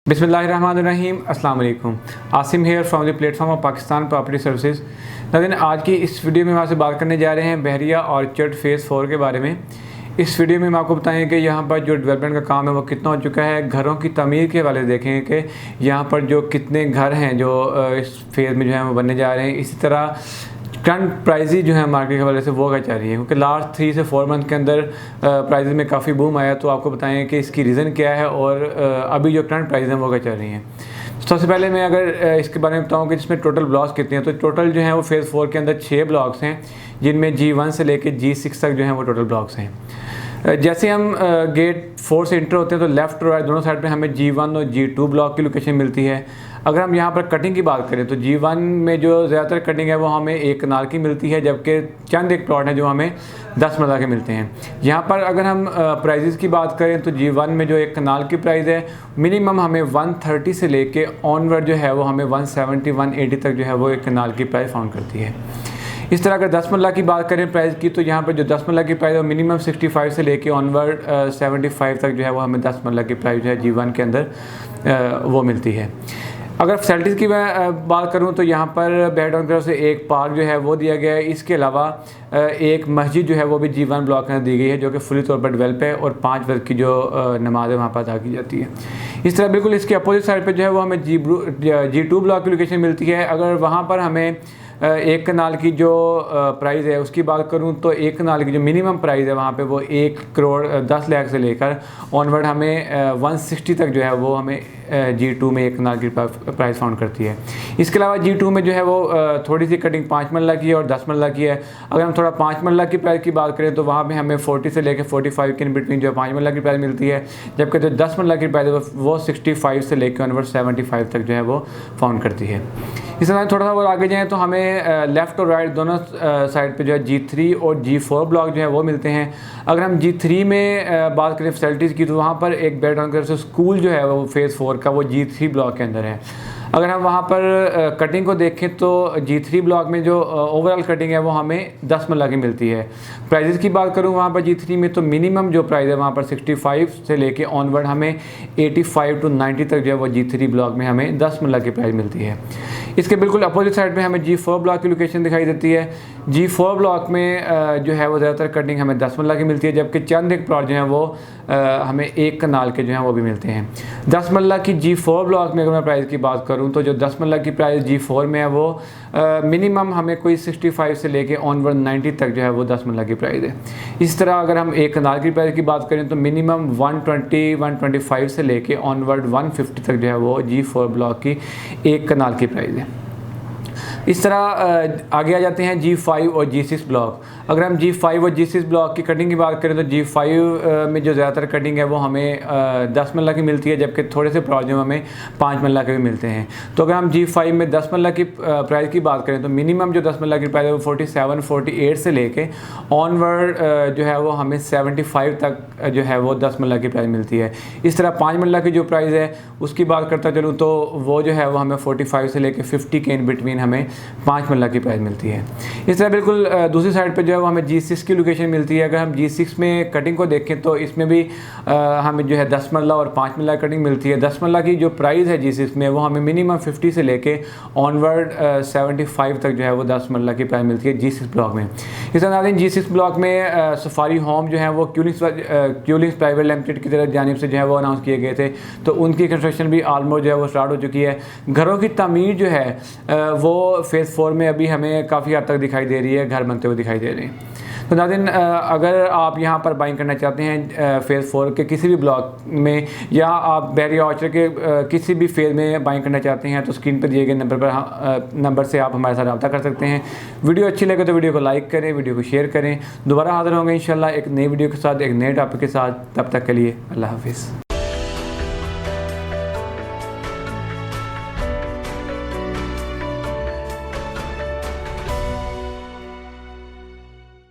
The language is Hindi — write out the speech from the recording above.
बिस्मिल्लाहिर्रहमानिर्रहीम, अस्सलाम वालेकुम। Asim here from the platform of Pakistan property services. नाज़रीन, आज की इस वीडियो में हम आपसे बात करने जा रहे हैं बहरिया ऑर्चर्ड फेज़ 4 के बारे में। इस वीडियो में हम आपको बताएंगे कि यहाँ पर जो डेवलपमेंट का काम है वो कितना हो चुका है। घरों की तमीर के हवाले से देखेंगे कि यहाँ पर जो कितने घर हैं जो इस फेज़ में जो है वो बनने जा रहे हैं। इसी तरह करंट प्राइजेज जो है मार्केट के हवाले से वो क्या चाह रही है, क्योंकि लास्ट 3 से 4 मंथ के अंदर प्राइजेज में काफ़ी बूम आया। तो आपको बताएं कि इसकी रीज़न क्या है और अभी जो करंट प्राइस हैं वो क्या चल रही हैं। सबसे पहले मैं अगर इसके बारे में बताऊं कि इसमें टोटल ब्लॉक्स कितने हैं, तो टोटल जो है वो फेज़ 4 के अंदर 6 ब्लॉक्स हैं, जिनमें G1 से लेकर G6 तक जो है वो टोटल ब्लॉक्स हैं। जैसे हम गेट 4 से इंटर होते हैं तो लेफ़्ट और राइट दोनों साइड पे हमें G1 और G2 ब्लॉक की लोकेशन मिलती है। अगर हम यहाँ पर कटिंग की बात करें तो G1 में जो ज़्यादातर कटिंग है वो हमें 1 कनाल की मिलती है, जबकि चंद एक प्लॉट हैं जो हमें 10 मरला के मिलते हैं। यहाँ पर अगर हम प्राइजेज़ की बात करें तो G1 में जो 1 कनाल की प्राइस है मिनिमम हमें 130 से लेके ऑनवर्ड जो है वो हमें 170 180 तक जो है वो 1 कनाल की प्राइस फाउंड करती है। इस तरह अगर 10 मरला की बात करें प्राइस की, तो यहाँ पर जो 10 मरला की प्राइस है मिनिमम 65 से लेके ऑनवर्ड 75 तक जो है वो हमें 10 मरला की प्राइस जो है G1 के अंदर वो मिलती है। अगर फैसिलिटीज़ की मैं बात करूं तो यहाँ पर बहरडाउन की तरफ से एक पार्क जो है वो दिया गया है। इसके अलावा एक मस्जिद जो है वो भी G1 ब्लॉक में दी गई है, जो कि फुली तौर पर डेवलप है और 5 वक्त की जो नमाज़ है वहाँ पर अदा की जाती है। इस तरह बिल्कुल इसके अपोजिट साइड पर जो है वो हमें G2 ब्लॉक की लोकेशन मिलती है। अगर वहाँ पर हमें 1 कनाल की जो प्राइस है उसकी बात करूं तो 1 कनाल की जो मिनिमम प्राइस है वहाँ पे वो 1 करोड़ 10 लाख से लेकर ऑनवर्ड हमें 160 तक जो है वो हमें G2 में 1 कनाल की प्राइस फाउंड करती है। इसके अलावा G2 में जो है वो थोड़ी सी कटिंग 5 मरला की है और 10 मरला की है। अगर हम थोड़ा 5 मरला की प्राइस की बात करें तो वहाँ पे हमें 40 से लेकर 45 के बिटवीन जो 5 मरला की प्राइस मिलती है, जबकि जो 10 मरला की प्राइस है वो 65 से लेकर ऑनवर्ड 75 तक जो है वो फाउंड करती है। इस तरह थोड़ा सा और आगे जाएँ तो हमें लेफ़्ट और राइट दोनों साइड पे जो है G3 और G4 ब्लॉक जो है वो मिलते हैं। अगर हम G3 में बात करें फैसिलिटीज़ की तो वहाँ पर एक बेहतरीन तरह से स्कूल जो है वो फेज़ 4 का वो G3 ब्लॉक के अंदर है। अगर हम वहाँ पर कटिंग को देखें तो G3 ब्लॉक में जो ओवरऑल कटिंग है वो हमें 10 मरला की मिलती है। प्राइजेज़ की बात करूँ वहाँ पर G3 में तो मिनिमम जो प्राइस है वहाँ पर 65 से लेके ऑनवर्ड हमें 85 to 90 तक जो है वो G3 ब्लॉक में हमें 10 मरला की प्राइस मिलती है। इसके बिल्कुल अपोजिट साइड पे हमें G4 ब्लॉक की लोकेशन दिखाई देती है। G4 ब्लॉक में जो है वो ज़्यादातर कटिंग हमें 10 मरला की मिलती है, जबकि चंद एक प्लॉट जो हैं वो हमें 1 कनाल के जो हैं वो भी मिलते हैं। 10 मरला की G4 ब्लॉक में अगर मैं प्राइस की बात करूं तो जो 10 मरला की प्राइस G4 में है वो मिनिमम हमें कोई 65 से लेके ऑनवर्ड 90 तक जो है वो 10 मरला की प्राइस है। इस तरह अगर हम 1 कनाल की प्राइस की बात करें तो मिनिमम 120 125 से लेके ऑनवर्ड 150 तक जो है वो G4 ब्लॉक की 1 कनाल की प्राइस है। इस तरह आगे आ जाते हैं G5 और G6 ब्लॉक। अगर हम G5 और G6 ब्लॉक की कटिंग की बात करें तो G5 में जो ज़्यादातर कटिंग है वो हमें 10 मरला की मिलती है, जबकि थोड़े से प्लॉट जो हमें 5 मरला के भी मिलते हैं। तो अगर हम G5 में 10 मरला की प्राइस की बात करें तो मिनिमम जो 10 मरला की प्राइस है वो 47 48 से लेके ऑनवर्ड जो है वो हमें 75 तक जो है वो 10 मरला की प्राइस मिलती है। इस तरह 5 मरला की जो प्राइस है उसकी बात करता चलूँ तो वो जो है वो हमें 45 से लेके 50 के इन बिटवीन हमें 5 मरला की प्राइस मिलती है। इस तरह बिल्कुल दूसरी साइड पे जो है वो हमें G6 की लोकेशन मिलती है। अगर हम G6 में कटिंग को देखें तो इसमें भी हमें जो है 10 मरला और 5 मरला कटिंग मिलती है। 10 मरला की जो प्राइस है G6 में वो हमें मिनिमम 50 से लेके ऑनवर्ड 75 तक जो है वो 10 मरला की प्राइस मिलती है G6 ब्लॉक में। इस तरह G6 ब्लॉक में सफारी होम जो है वो क्यूलिंग्स प्राइवेट लिमिटेड की तरफ जानिब से जो है वो अनाउंस किए गए थे, तो उनकी कंस्ट्रक्शन भी ऑलमोस्ट जो है वो स्टार्ट हो चुकी है। घरों की तमीर जो है वो फेज़ 4 में अभी हमें काफ़ी हद तक दिखाई दे रही है, घर बनते हुए दिखाई दे रहे हैं। तो नाज़रीन, अगर आप यहाँ पर बाइंग करना चाहते हैं फेज़ 4 के किसी भी ब्लॉक में या आप बहरिया ऑर्चर्ड के किसी भी फेज़ में बाइंग करना चाहते हैं तो स्क्रीन पर दिए गए नंबर से आप हमारे साथ रब्ता कर सकते हैं। वीडियो अच्छी लगे तो वीडियो को लाइक करें, वीडियो को शेयर करें। दोबारा हाज़िर होंगे इंशाल्लाह एक नई वीडियो के साथ, एक नए टॉपिक के साथ। तब तक के लिए अल्लाह हाफ़िज़।